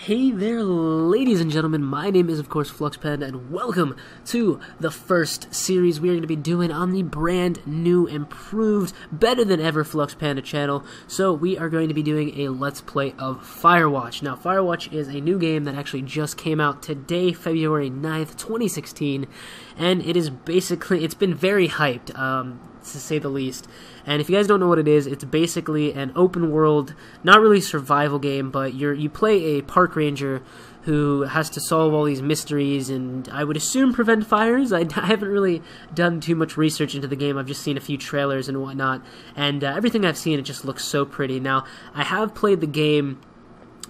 Hey there, ladies and gentlemen, my name is of course FluxPanderz, and welcome to the first series we are going to be doing on the brand new, improved, better than ever FluxPanderz channel. So we are going to be doing a Let's Play of Firewatch. Now, Firewatch is a new game that actually just came out today, February 9th, 2016, and it is basically, it's been very hyped, to say the least. And if you guys don't know what it is, it's basically an open world, not really survival game, but you play a park ranger who has to solve all these mysteries and I would assume prevent fires. I haven't really done too much research into the game. I've just seen a few trailers and whatnot, and everything I've seen, it just looks so pretty. Now, I have played the game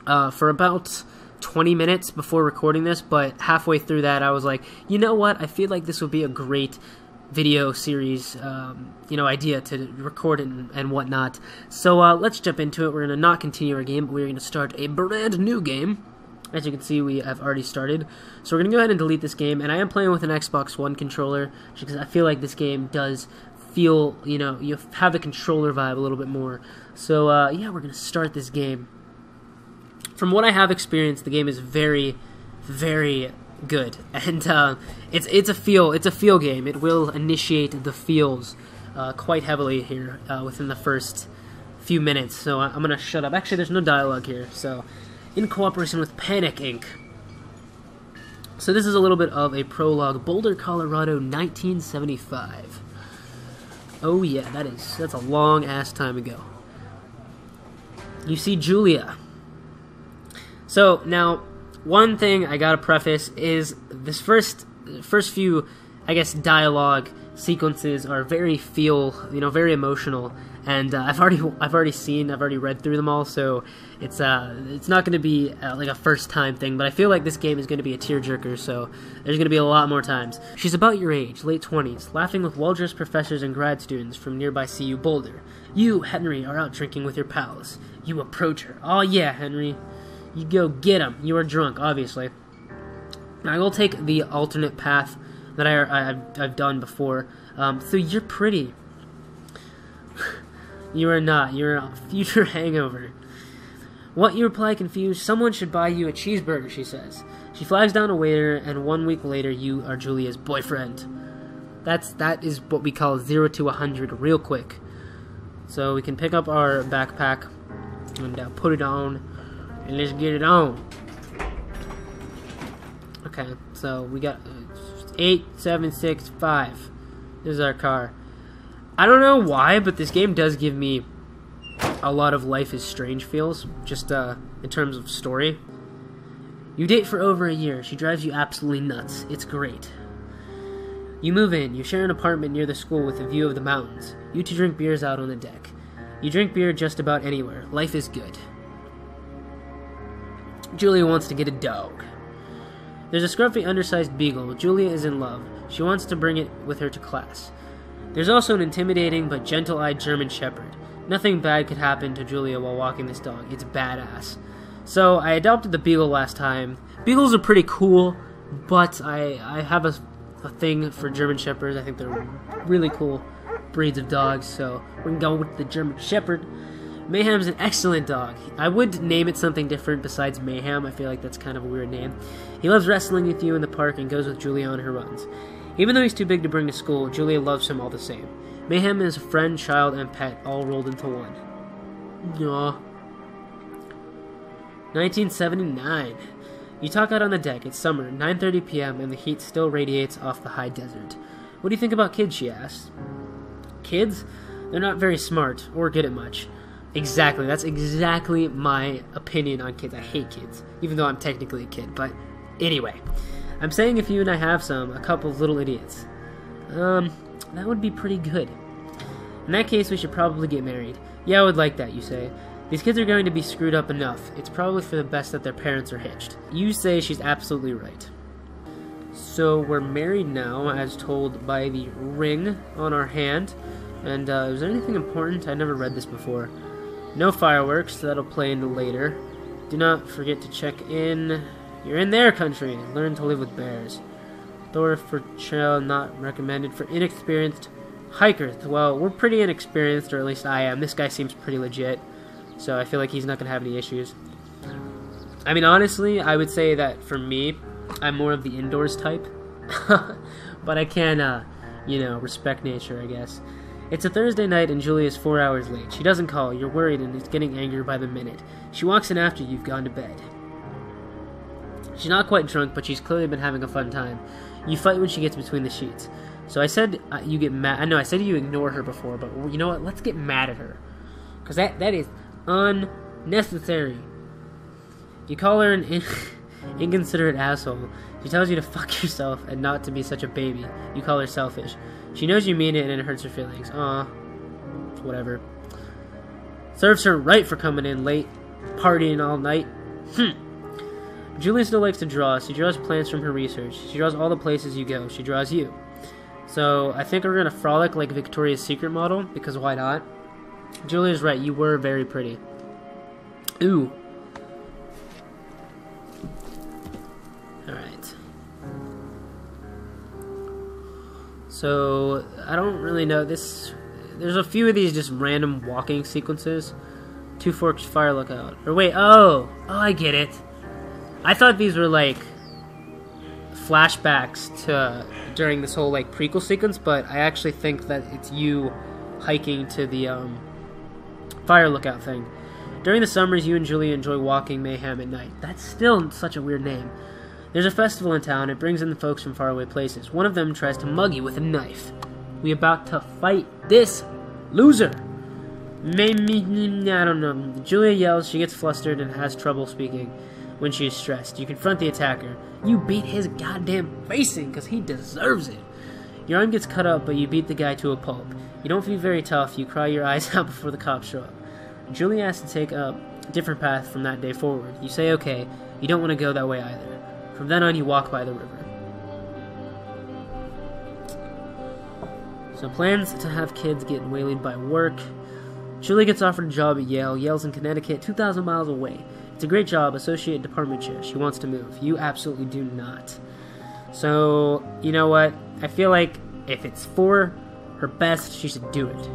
for about 20 minutes before recording this, but halfway through that I was like, you know what, I feel like this would be a great video series, idea to record and whatnot. So let's jump into it. We're going to not continue our game, but we're going to start a brand new game. As you can see, we have already started. So we're going to go ahead and delete this game, and I am playing with an Xbox One controller, because I feel like this game does feel, you have the controller vibe a little bit more. So yeah, we're going to start this game. From what I have experienced, the game is very, very good, and it's a feel game. It will initiate the feels quite heavily here within the first few minutes. So I'm gonna shut up. Actually, there's no dialogue here. So, in cooperation with Panic Inc. So this is a little bit of a prologue. Boulder, Colorado, 1975. Oh yeah, that's a long ass time ago. You see Julia. So now, one thing I gotta preface is this first few, I guess, dialogue sequences are very very emotional, and I've already read through them all, so it's not gonna be like a first time thing, but I feel like this game is gonna be a tearjerker, so there's gonna be a lot more times. She's about your age, late 20s, laughing with well-dressed professors and grad students from nearby CU Boulder. You, Henry, are out drinking with your pals. You approach her. Oh yeah, Henry. You go get him. You are drunk, obviously. I will take the alternate path that I've done before. So you're pretty. You are not. You're a future hangover. What, you reply confused? Someone should buy you a cheeseburger, she says. She flags down a waiter, and 1 week later, you are Julia's boyfriend. That is what we call 0 to 100 real quick. So we can pick up our backpack and put it on. And let's get it on. Okay, so we got 8765. This is our car. I don't know why, but this game does give me a lot of Life is Strange feels, just in terms of story. You date for over a year. She drives you absolutely nuts. It's great. You move in. You share an apartment near the school with a view of the mountains. You two drink beers out on the deck. You drink beer just about anywhere. Life is good. Julia wants to get a dog. There's a scruffy, undersized beagle. Julia is in love. She wants to bring it with her to class. There's also an intimidating but gentle-eyed German shepherd. Nothing bad could happen to Julia while walking this dog. It's badass. So, I adopted the beagle last time. Beagles are pretty cool, but I have a thing for German shepherds. I think they're really cool breeds of dogs, so we're going to go with the German shepherd. Mayhem's an excellent dog. I would name it something different besides Mayhem. I feel like that's kind of a weird name. He loves wrestling with you in the park and goes with Julia on her runs. Even though he's too big to bring to school, Julia loves him all the same. Mayhem is a friend, child, and pet, all rolled into one. Aww. 1979. You talk out on the deck. It's summer, 9:30 p.m., and the heat still radiates off the high desert. What do you think about kids, she asks. Kids? They're not very smart, or good at much. Exactly, that's exactly my opinion on kids. I hate kids, even though I'm technically a kid, but anyway. I'm saying if you and I have a couple of little idiots. That would be pretty good. In that case, we should probably get married. Yeah, I would like that, you say. These kids are going to be screwed up enough. It's probably for the best that their parents are hitched. You say she's absolutely right. So we're married now, as told by the ring on our hand. And is there anything important? I never read this before. No fireworks, that'll play into later. Do not forget to check in. You're in their country. Learn to live with bears. Door for trail not recommended for inexperienced hikers. Well, we're pretty inexperienced, or at least I am. This guy seems pretty legit, so I feel like he's not going to have any issues. I mean, honestly, I would say that for me, I'm more of the indoors type. But I can, you know, respect nature, I guess. It's a Thursday night and Julie is 4 hours late. She doesn't call. You're worried and is getting angrier by the minute. She walks in after you've gone to bed. She's not quite drunk, but she's clearly been having a fun time. You fight when she gets between the sheets. So I said you get mad. I know I said you ignore her before, but you know what? Let's get mad at her. Because that is unnecessary. You call her an inconsiderate asshole. She tells you to fuck yourself and not to be such a baby. You call her selfish. She knows you mean it and it hurts her feelings. Aw. Whatever. Serves her right for coming in late, partying all night. Julie still likes to draw. She draws plants from her research. She draws all the places you go. She draws you. So I think we're going to frolic like Victoria's Secret model, because why not? Julia's right. You were very pretty. Ooh. Alright. So, I don't really know. There's a few of these just random walking sequences. Two Forks Fire Lookout. Or wait, oh, I get it. I thought these were like flashbacks to during this whole like prequel sequence, but I actually think that it's you hiking to the Fire Lookout thing. During the summers, you and Julia enjoy walking Mayhem at night. That's still such a weird name. There's a festival in town. It brings in the folks from faraway places. One of them tries to mug you with a knife. We about to fight this loser. I don't know. Julia yells. She gets flustered and has trouble speaking when she is stressed. You confront the attacker. You beat his goddamn face in because he deserves it. Your arm gets cut up, but you beat the guy to a pulp. You don't feel very tough. You cry your eyes out before the cops show up. Julia has to take a different path from that day forward. You say okay. You don't want to go that way either. From then on, you walk by the river. So plans to have kids get waylaid by work. Julie gets offered a job at Yale. Yale's in Connecticut, 2,000 miles away. It's a great job, associate department chair. She wants to move. You absolutely do not. So, you know what? I feel like if it's for her best, she should do it.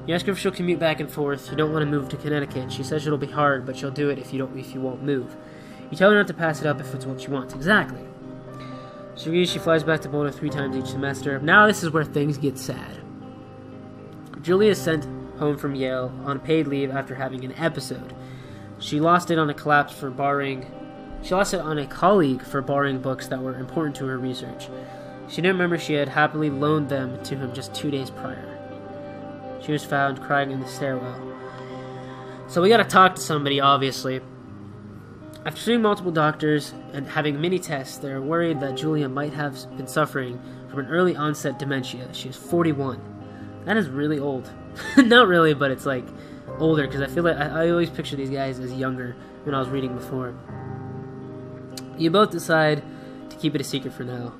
You ask her if she'll commute back and forth. You don't want to move to Connecticut. She says it'll be hard, but she'll do it if you won't move. You tell her not to pass it up if it's what she wants. Exactly. She agrees. She flies back to Boulder 3 times each semester. Now this is where things get sad. Julia is sent home from Yale on paid leave after having an episode. She lost it on a colleague for borrowing books that were important to her research. She didn't remember she had happily loaned them to him just 2 days prior. She was found crying in the stairwell. So we gotta talk to somebody, obviously. After seeing multiple doctors and having many tests, they are worried that Julia might have been suffering from an early onset dementia. She is 41. That is really old. Not really, but it's like older, because I feel like I always picture these guys as younger when I was reading before. You both decide to keep it a secret for now.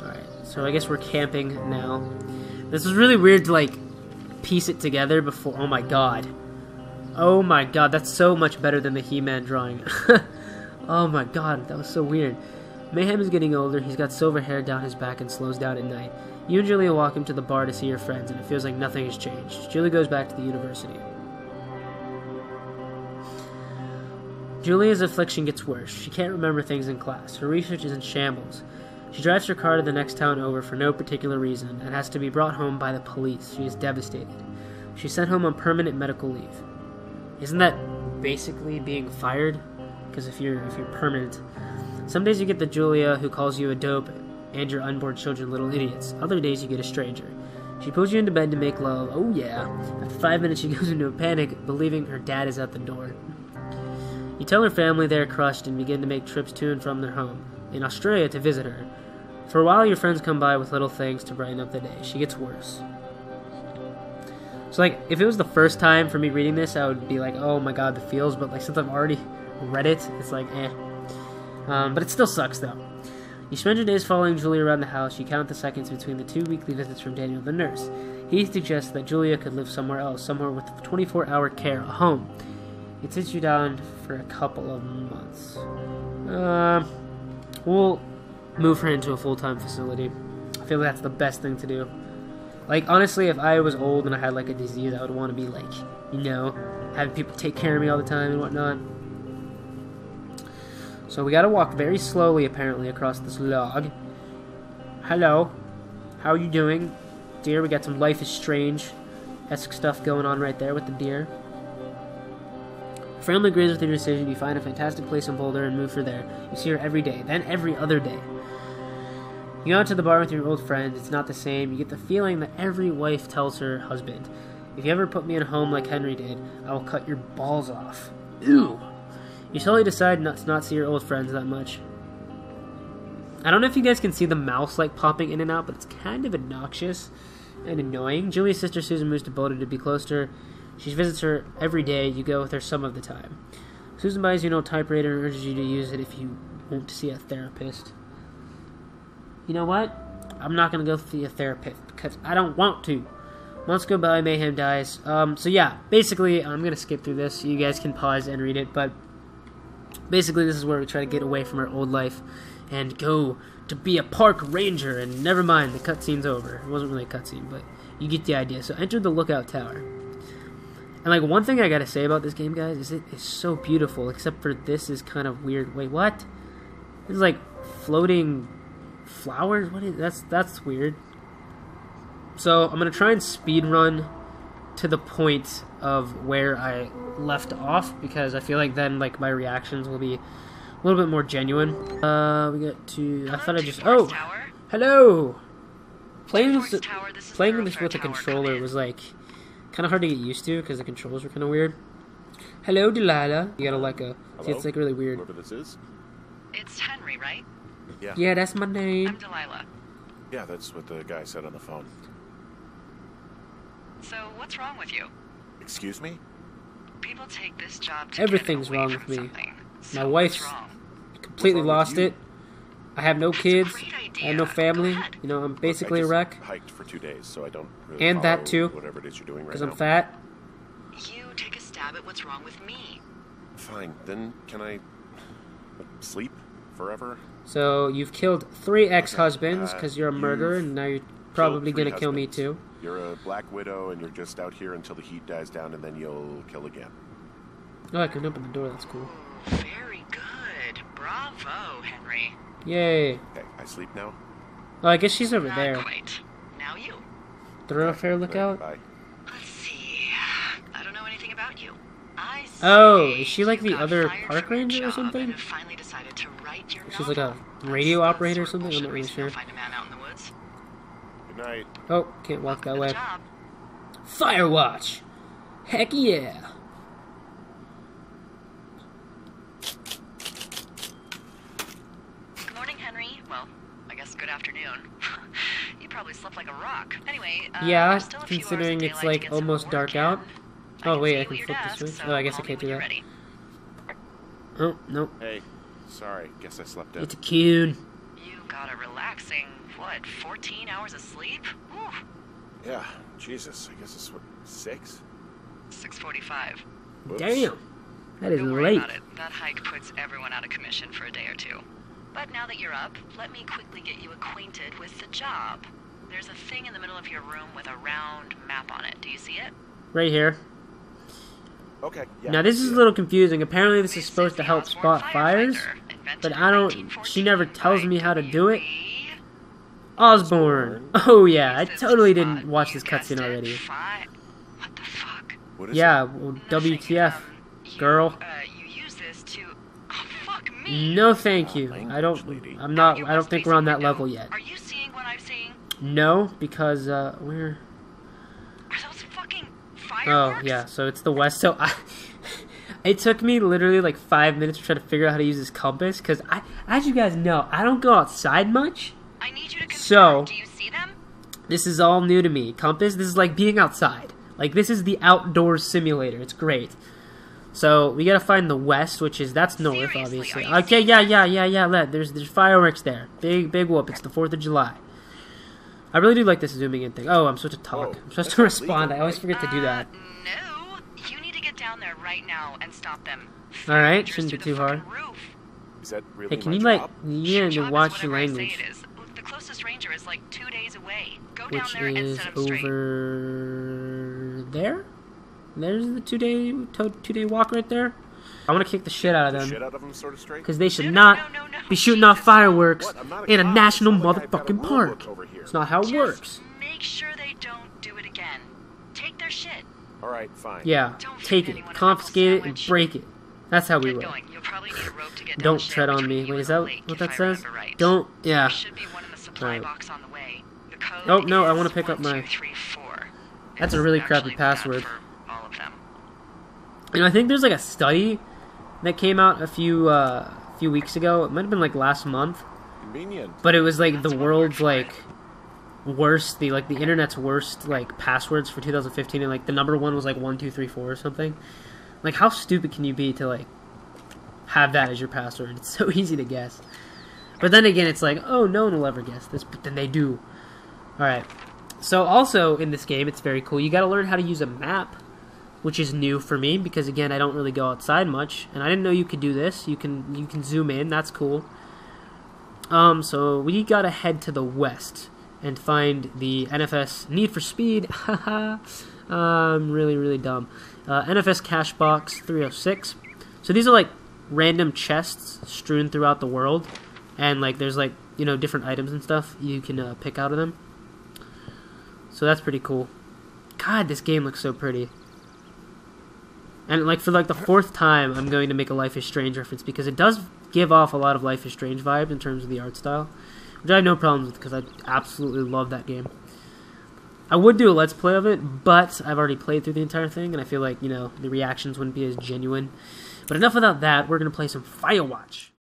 Alright, so I guess we're camping now. This is really weird to like piece it together before. Oh my god. Oh my god, that's so much better than the He-Man drawing. Oh my god, that was so weird. Mayhem is getting older. He's got silver hair down his back and slows down at night. You and Julia walk him to the bar to see your friends, and it feels like nothing has changed. Julia goes back to the university. Julia's affliction gets worse. She can't remember things in class. Her research is in shambles. She drives her car to the next town over for no particular reason and has to be brought home by the police. She is devastated. She's sent home on permanent medical leave. Isn't that basically being fired? Because if you're permanent. Some days you get the Julia who calls you a dope and your unborn children little idiots. Other days you get a stranger. She pulls you into bed to make love. Oh yeah. After 5 minutes she goes into a panic, believing her dad is at the door. You tell her family they are crushed and begin to make trips to and from their home in Australia to visit her. For a while your friends come by with little things to brighten up the day. She gets worse. So, like, if it was the first time for me reading this, I would be like, oh my god, the feels, but, like, since I've already read it, it's like, eh. But it still sucks, though. You spend your days following Julia around the house. You count the seconds between the 2 weekly visits from Daniel the nurse. He suggests that Julia could live somewhere else, somewhere with 24-hour care, a home. It sits you down for a couple of months. We'll move her into a full-time facility. I feel like that's the best thing to do. Like, honestly, if I was old and I had, like, a disease, I would want to be, like, you know, having people take care of me all the time and whatnot. So we gotta walk very slowly, apparently, across this log. Hello. How are you doing? Deer, we got some Life is Strange-esque stuff going on right there with the deer. Friendly agrees with your decision. You find a fantastic place in Boulder and move for there. You see her every day, then every other day. You go out to the bar with your old friends. It's not the same. You get the feeling that every wife tells her husband, if you ever put me in a home like Henry did, I will cut your balls off. Ew. You slowly decide not to not see your old friends that much. I don't know if you guys can see the mouse like popping in and out, but it's kind of obnoxious and annoying. Julie's sister Susan moves to Boulder to be close to her. She visits her every day. You go with her some of the time. Susan buys you no typewriter and urges you to use it if you want to see a therapist. You know what? I'm not going to go see a therapist because I don't want to. Months go by, Mayhem dies. So yeah, basically, I'm going to skip through this. You guys can pause and read it, but basically this is where we try to get away from our old life and go to be a park ranger, and never mind, the cutscene's over. It wasn't really a cutscene, but you get the idea. So enter the lookout tower. And like, one thing I gotta say about this game, guys, is it is so beautiful, except for this is kind of weird. Wait, what? It's like floating flowers? What is that's weird. So I'm gonna try and speed run to the point of where I left off, because I feel like then like my reactions will be a little bit more genuine. We got to. I thought I just. Oh, hello. Playing this with a controller was like kind of hard to get used to because the controls were kind of weird. Hello, Delilah. You gotta like a. See, it's like really weird. Whoever this is. It's Henry, right? Yeah. Yeah, that's my name. I'm Delilah. Yeah, that's what the guy said on the phone. So what's wrong with you? Excuse me? People take this job to Everything's get away wrong from with me. something. My So wife's what's wrong? completely What's wrong with lost you? it. I have no kids. great I have no idea. family. Go ahead. You know, I'm Look, basically I a just wreck hiked for 2 days, so I don't really And that follow too, whatever it is you're doing right because now. I'm fat. You take a stab at what's wrong with me. Fine, then can I sleep forever? So you've killed 3 ex-husbands because you're a murderer, you've and now you're probably Killed 3 gonna kill me husbands. too. You're a black widow, and you're just out here until the heat dies down, and then you'll kill again. Oh, I can open the door. That's cool. Very good. Bravo, Henry. Yay. Okay, I sleep now? Oh, I guess she's over Not there. quite. Now you. Thoroughfare Right, lookout. bye. Let's see. I don't know anything about you. I Oh, say is she like you the got other fired park from your ranger or job something? and have finally decided to write your She's like a novel. radio That's operator or sort of something? I'm not bullshit really reason sure. to find a man out in the woods. Good night. Oh, can't walk that Good way. job. Firewatch. Heck yeah. Good morning, Henry. Well, I guess good afternoon. You probably slept like a rock. Anyway, Yeah, there's still a few hours of considering it's daylight to like get some almost work dark in. out. Oh can wait, see I you can at your flip the desk, switch. so Oh, I guess I call me can't do when you're that. ready. Oh, nope. Hey, sorry, guess I slept in. It's a coon. You got a relaxing, what, 14 hours of sleep? Ooh, Yeah, Jesus, I guess it's what, 6? 6:45. Whoops. Damn. That is Don't worry late. about it. That hike puts everyone out of commission for a day or two. But now that you're up, let me quickly get you acquainted with the job. There's a thing in the middle of your room with a round map on it. Do you see it? Right here. Okay, yeah. Now this is a little confusing. Apparently this is supposed to help spot fires, but I don't. She never tells me how to do it. Osborne. Oh yeah, I totally didn't watch this cutscene already. What the fuck? What is Yeah, it? well, Nothing, WTF, girl. You use this to... Oh, fuck me! No, thank you. Language I don't. lady. I'm not. You I don't must think be we're on that window. level yet. Are you seeing what I'm seeing? No, because we're. Are those fucking Oh fireworks? yeah, so it's the west. So it took me literally like 5 minutes to try to figure out how to use this compass, because as you guys know, I don't go outside much. I need you to confirm. So- Do you see them? This is all new to me. Compass, this is like being outside. Like, this is the outdoors simulator. It's great. So, we gotta find the west, that's north, Seriously, obviously. are you Okay, yeah, there's fireworks there. Big whoop. It's the 4th of July. I really do like this zooming in thing. Oh, I'm supposed to talk. Whoa, I'm supposed that's to not respond. legal, I always right? forget to do that. No. You need to get down there right now and stop them. Alright, Rangers shouldn't be through too the hard. fucking roof. Is that really Hey, can my you, like, job? you need to Job is watch your whatever I say language. it is. The closest ranger is like 2 days away. Go down which there and is set up straight. over there. There's the two-day walk right there. I want to kick the shit out of them. Shit out of them, sort of straight. Because they should No, not no. be shooting off fireworks What? I'm not in a cop. national It's not like I've got a motherfucking rule park. book over here. It's not how it Just works. make sure they don't do it again. Take their shit. All right, fine. Yeah, Don't take feed it, anyone a confiscate it, and sandwich. break it. That's how we Get roll. going. You'll probably need a rope to get down Don't the tread stair on me. between you Wait, and is the that lake, what if that I says? remember right. Don't, yeah. There should be one in the supply Alright. box on the way. The code Oh, no, I is wanna pick up my- 1234. That's a It's really crappy actually bad password. for all of them. And I think there's like a study that came out a few weeks ago. It might have been like last month, Convenient. but it was like That's the one word world's for like it. worst, the internet's worst like passwords for 2015, and like the number one was like 1234 or something. Like, how stupid can you be to like have that as your password? It's so easy to guess. But then again, it's like, oh, no one will ever guess this, but then they do. All right. So also in this game, it's very cool. You got to learn how to use a map, which is new for me because again, I don't really go outside much, and I didn't know you could do this. You can zoom in. That's cool. So we got to head to the west and find the NFS Need for Speed. Haha. I'm really dumb. NFS Cash Box 306. So these are like random chests strewn throughout the world, and like there's like, you know, different items and stuff you can pick out of them. So that's pretty cool. God, this game looks so pretty. And like for like the fourth time, I'm going to make a Life is Strange reference because it does give off a lot of Life is Strange vibes in terms of the art style, which I have no problems with because I absolutely love that game. I would do a Let's Play of it, but I've already played through the entire thing, and I feel like, you know, the reactions wouldn't be as genuine. But enough about that. We're going to play some Firewatch.